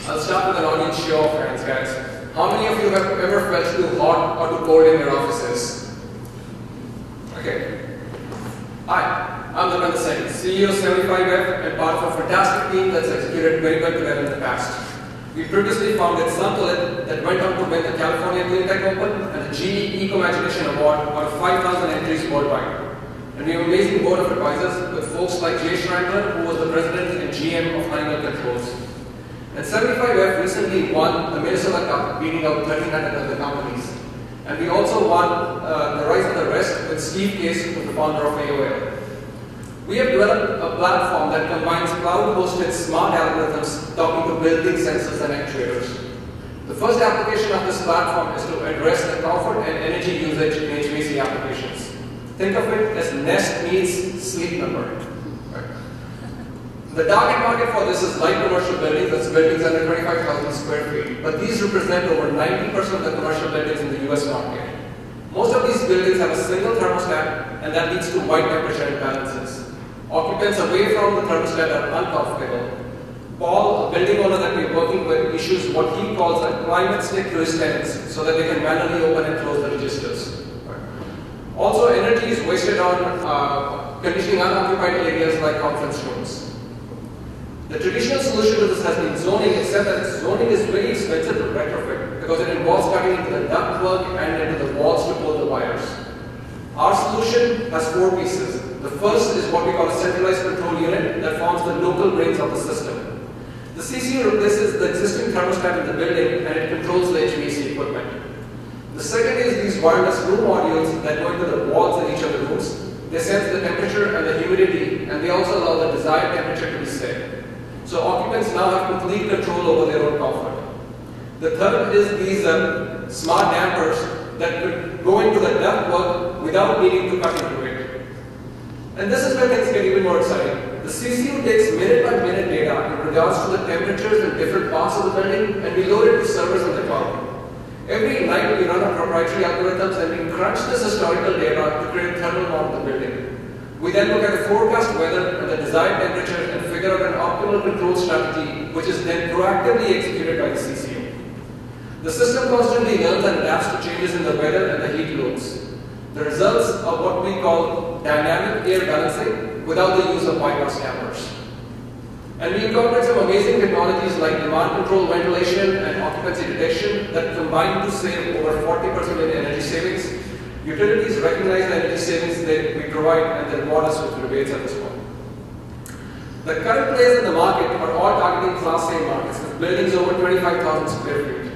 I'll start with an audience show of hands, guys. How many of you have ever felt too hot or too cold in your offices? Okay. Hi, I'm Deepinder Pitch, CEO of 75F and part of a fantastic team that's executed very well together in the past. We previously founded Suntolit that went on to win the California Clean Tech Open and the GE Eco-Imagination Award out of 5,000 entries worldwide. And we have an amazing board of advisors with folks like Jay Schrankler, who was the president and GM of Honeywell Controls. And 75F recently won the Minnesota Cup, beating out 1,300 other companies. And we also won the Rise of the Rest with Steve Case, who is the founder of AOL. We have developed a platform that combines cloud-hosted smart algorithms talking to building sensors and actuators. The first application of this platform is to address the comfort and energy usage in HVAC applications. Think of it as Nest meets sleep number. The target market for this is light commercial buildings, that's buildings under 25,000 square feet, but these represent over 90% of the commercial buildings in the US market. Most of these buildings have a single thermostat, and that leads to wide temperature imbalances. Occupants away from the thermostat are uncomfortable. Paul, a building owner that we're working with, issues what he calls a climate stick to his tenants so that they can manually open and close the registers. Also, energy is wasted on conditioning unoccupied areas like conference rooms. The traditional solution to this has been zoning, except that zoning is very expensive to retrofit because it involves cutting into the ductwork and into the walls to pull the wires. Our solution has 4 pieces. The first is what we call a centralized control unit that forms the local brains of the system. The CCU replaces the existing thermostat in the building and it controls the HVAC equipment. The second is these wireless room modules that go into the walls in each of the rooms. They sense the temperature and the humidity, and they also allow the desired temperature to be set. So occupants now have complete control over their own comfort. The third is these smart dampers that could go into the ductwork without needing to cut into it. And this is where things get even more exciting. The CCU takes minute-by-minute data in regards to the temperatures in different parts of the building, and we load it to servers on the cloud. Every night we run our proprietary algorithms and we crunch this historical data to create a thermal model of the building. We then look at the forecast weather and the desired temperature and figure out an optimal control strategy, which is then proactively executed by the CCU. The system constantly learns and adapts to changes in the weather and the heat loads. The results are what we call dynamic air balancing without the use of bypass dampers. And we incorporate some amazing technologies like demand control ventilation and occupancy detection that combine to save over 40% in energy savings. Utilities recognize the energy savings that we provide and they reward us with rebates at this point. The current players in the market are all targeting Class A markets with buildings over 25,000 square feet.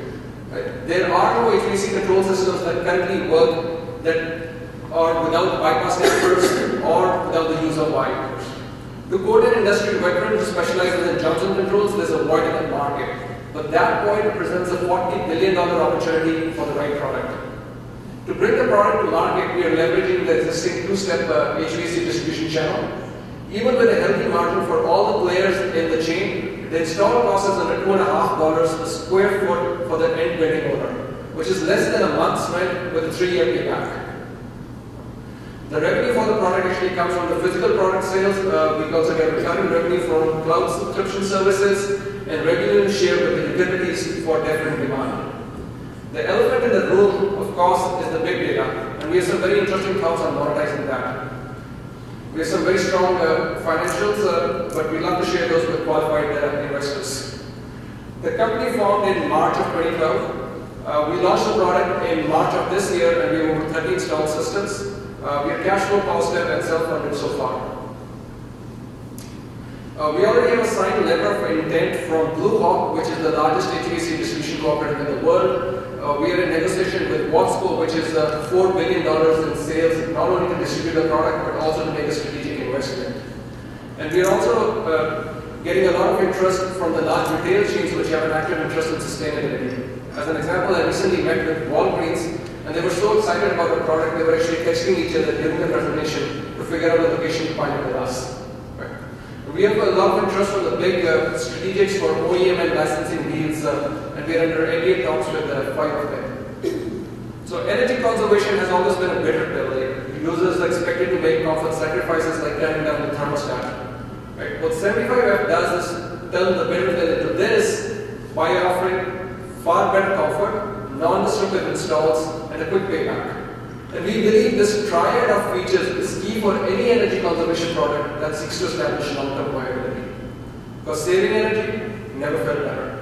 Right? There are no HVAC control systems that currently work that are without bypass dampers or without the use of wires. To quote an industry veteran who specializes in junction controls, there's a void in the market. But that void presents a $40 billion opportunity for the right product. To bring the product to market, we are leveraging the existing 2-step HVAC distribution channel. Even with a healthy margin for all the players in the chain, the install cost is under $2.50 a square foot for the end building owner, which is less than a month's rent with a 3-year payback. The revenue for the product actually comes from the physical product sales. We also get recurring revenue from cloud subscription services and revenue share with the utilities for different demand. The elephant in the room, of course, is the big data, and we have some very interesting thoughts on monetizing that. We have some very strong financials, but we love to share those with qualified investors. The company formed in March of 2012. We launched the product in March of this year, and we have over 30 installed systems. We are cash flow positive and self-funded so far. We already have a signed letter of intent from Blue Hawk, which is the largest HVAC distribution cooperative in the world. We are in negotiation with Watsco, which is $4 billion in sales, not only to distribute the product, but also to make a strategic investment. And we are also getting a lot of interest from the large retail chains, which have an active interest in sustainability. As an example, I recently met with Walgreens, and they were so excited about the product, they were actually texting each other during the presentation to figure out a location to partner with us. We have a lot of interest from the big strategics for OEM and licensing deals, and we are under NDA talks with 5 of them. So energy conservation has always been a bitter pill. Users are expected to make comfort sacrifices like turning down the thermostat. Right? What 75F does is turn the bitter pill into this by offering far better comfort, non-destructive installs, and a quick payback. And we believe this triad of features is key for any energy conservation product that seeks to establish long-term viability. Because saving energy never felt better.